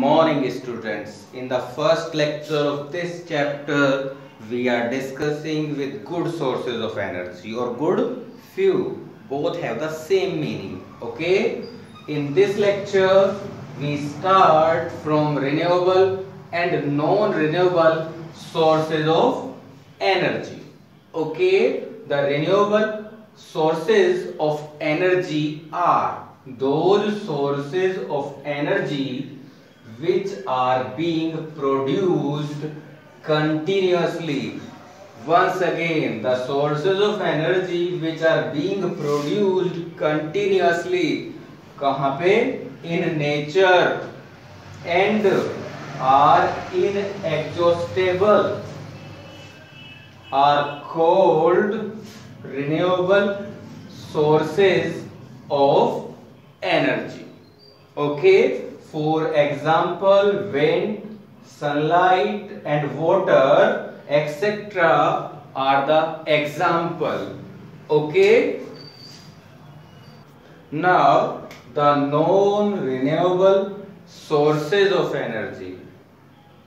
morning, students. In the first lecture of this chapter, we are discussing with good sources of energy or good few. Both have the same meaning. Okay. In this lecture, we start from renewable and non-renewable sources of energy. Okay. The renewable sources of energy are those sources of energy which are being produced continuously. Once again, the sources of energy which are being produced continuously कहाँ पे? In nature and are inexhaustible are called renewable sources of energy. Okay. For example, wind, sunlight and water etc. are the example. Okay. Now the non-renewable sources of energy.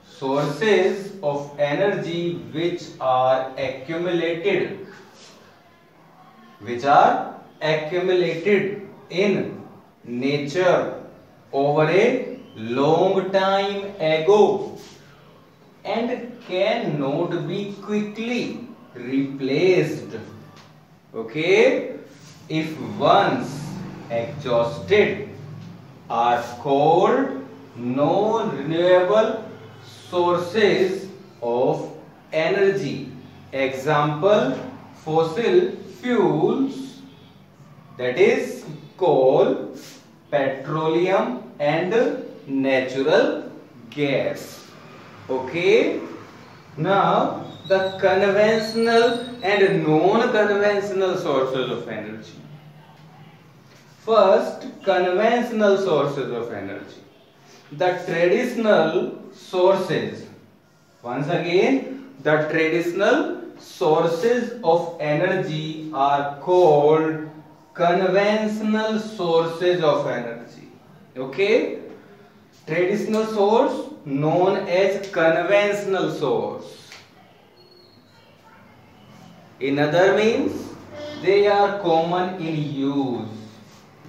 Sources of energy which are accumulated in nature over a long time ago and cannot be quickly replaced. Okay, if once exhausted are called non-renewable sources of energy. Example, fossil fuels, that is coal, petroleum and natural gas. Okay. Now the conventional and non-conventional sources of energy. First, conventional sources of energy. The traditional sources. Once again, the traditional sources of energy are called conventional sources of energy. Okay. Traditional source known as conventional source. In other means, they are common in use.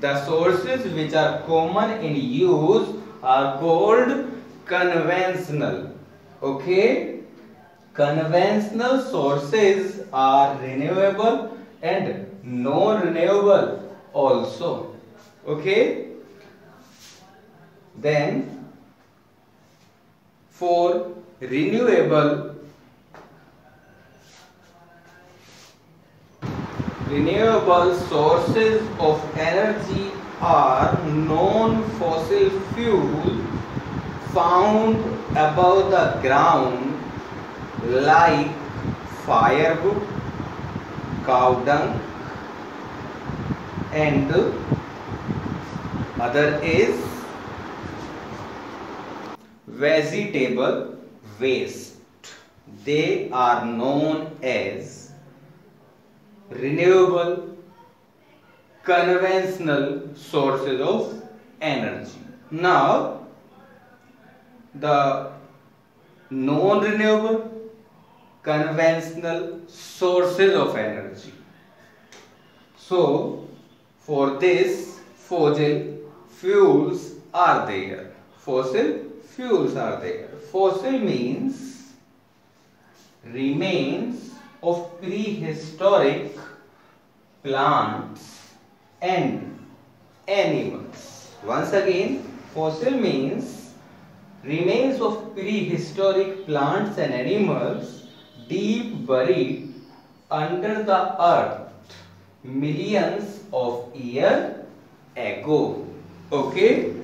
The sources which are common in use are called conventional. Okay. Conventional sources are renewable and non-renewable also. Okay. Then for renewable sources of energy are non-fossil fuel found above the ground like firewood, cow dung and other is vegetable waste. They are known as renewable conventional sources of energy. Now the non-renewable conventional sources of energy. So for this, fossil fuels are there. Fossil fuels are there. Fossil means remains of prehistoric plants and animals. Once again, fossil means remains of prehistoric plants and animals deep buried under the earth millions of years ago. Okay.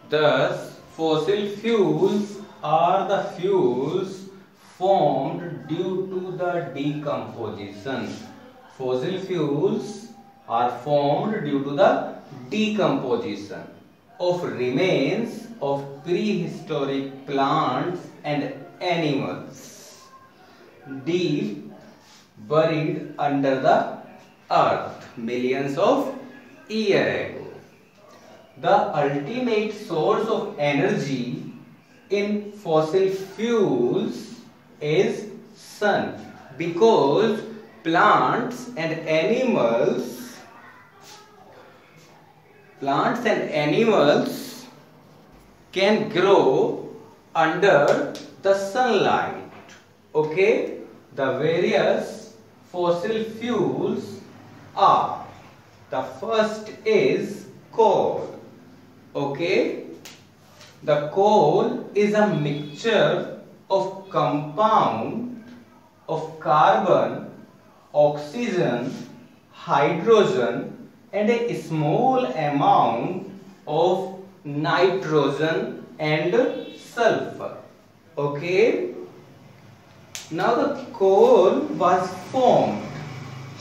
Thus, fossil fuels are the fuels formed due to the decomposition. Fossil fuels are formed due to the decomposition of remains of prehistoric plants and animals deep buried under the earth millions of years ago. the ultimate source of energy in fossil fuels is sun, because plants and animals can grow under the sunlight. Okay, the various fossil fuels are, the first is coal. Okay, the coal is a mixture of compound of carbon, oxygen, hydrogen and a small amount of nitrogen and sulfur. Okay, now the coal was formed.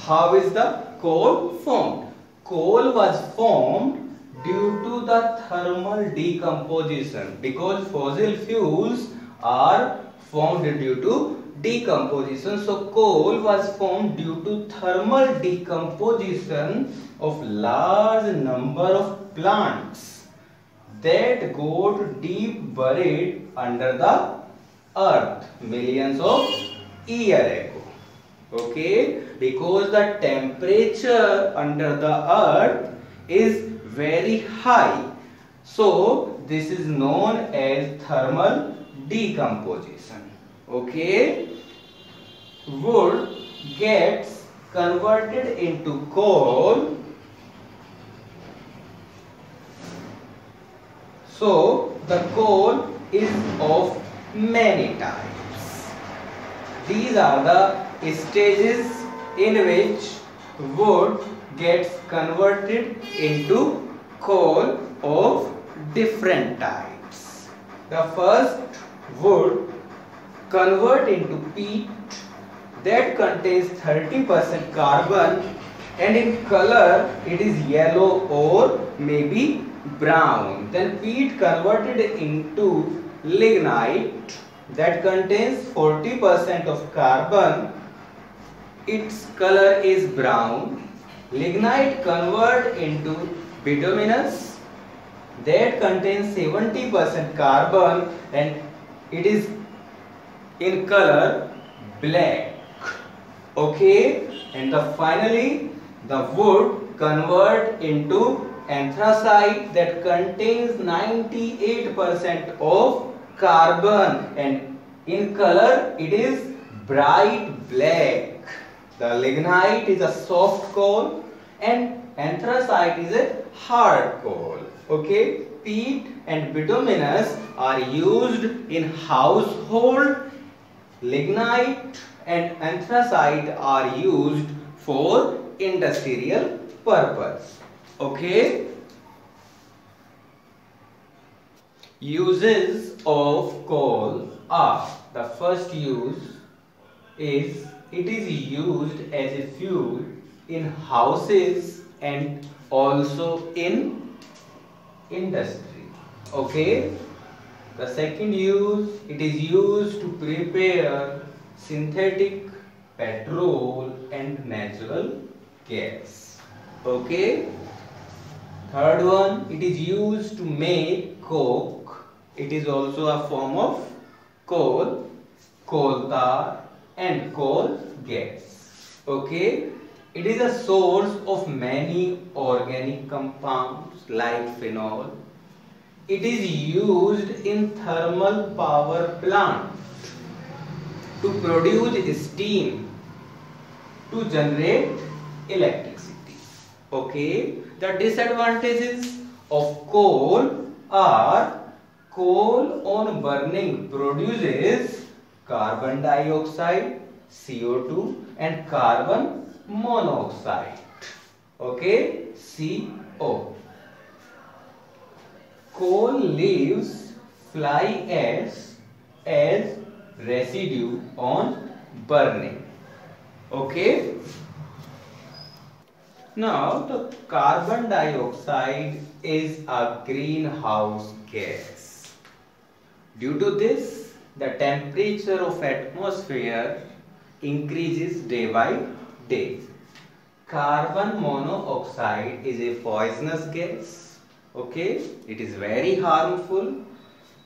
How is the coal formed? Coal was formed due to the thermal decomposition, because fossil fuels are formed due to decomposition. So coal was formed due to thermal decomposition of large number of plants that got deep buried under the earth millions of years ago. Okay, because the temperature under the earth is very high, so this is known as thermal decomposition. Okay, wood gets converted into coal. So the coal is of many types. These are the stages in which wood gets converted into coal of different types. The first, wood convert into peat that contains 30% carbon, and in color it is yellow or maybe brown. Then peat converted into lignite that contains 40% of carbon, its color is brown. Lignite convert into bituminous that contains 70% carbon and it is in color black. Okay, and finally the wood convert into anthracite that contains 98% of carbon and in color it is bright black. The lignite is a soft coal and anthracite is a hard coal. Okay, peat and bituminous are used in household. Lignite and anthracite are used for industrial purpose. Okay, uses of coal are, the first use is it is used as a fuel in houses and also in industry. Okay, the second use, it is used to prepare synthetic petrol and natural gas. Okay, third one, it is used to make coke. It is also a form of coal, coal tar and coal gas. Okay, it is a source of many organic compounds like phenol. It is used in thermal power plant to produce steam to generate electricity. Okay, the disadvantages of coal are, coal on burning produces carbon dioxide, CO2 and carbon monoxide. Okay, CO. Coal leaves fly ash as residue on burning. Okay. Now the carbon dioxide is a greenhouse gas. Due to this, the temperature of atmosphere increases day by day. Carbon monoxide is a poisonous gas. Okay, it is very harmful.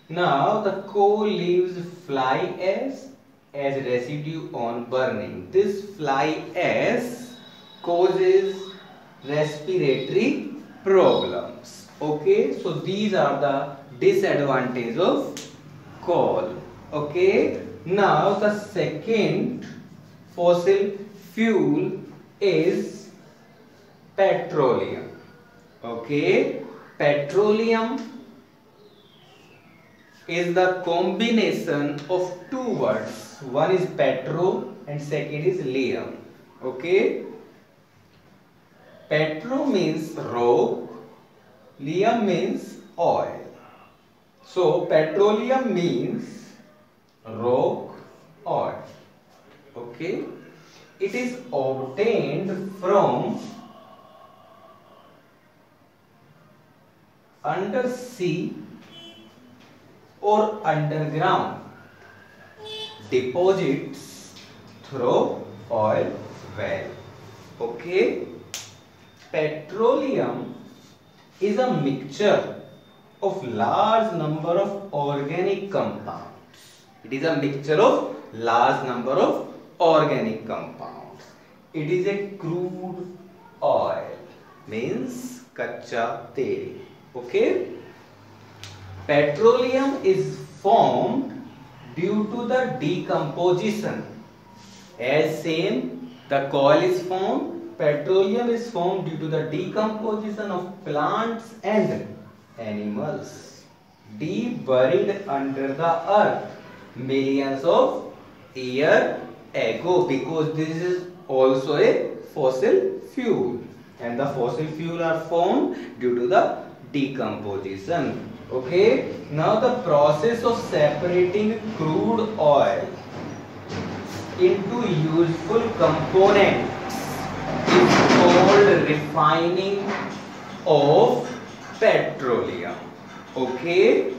Now the coal leaves fly ash as residue on burning. This fly ash causes respiratory problems. Okay, so these are the disadvantages of coal. Okay, now the second fossil fuel is petroleum. Okay, petroleum is the combination of two words. One is petro and second is lium. Okay, petro means rock, lium means oil. So petroleum means rock, oil. Okay, it is obtained from undersea or underground deposits through oil well. Okay, petroleum is a mixture of large number of organic compounds. It is a mixture of large number of organic compounds. It is a crude oil, means kacha tel. Okay, petroleum is formed due to the decomposition. As same, the coal is formed, petroleum is formed due to the decomposition of plants and animals deep buried under the earth millions of years ago, because this is also a fossil fuel and the fossil fuel are formed due to the decomposition. Okay, now the process of separating crude oil into useful components is called refining of petroleum. Okay,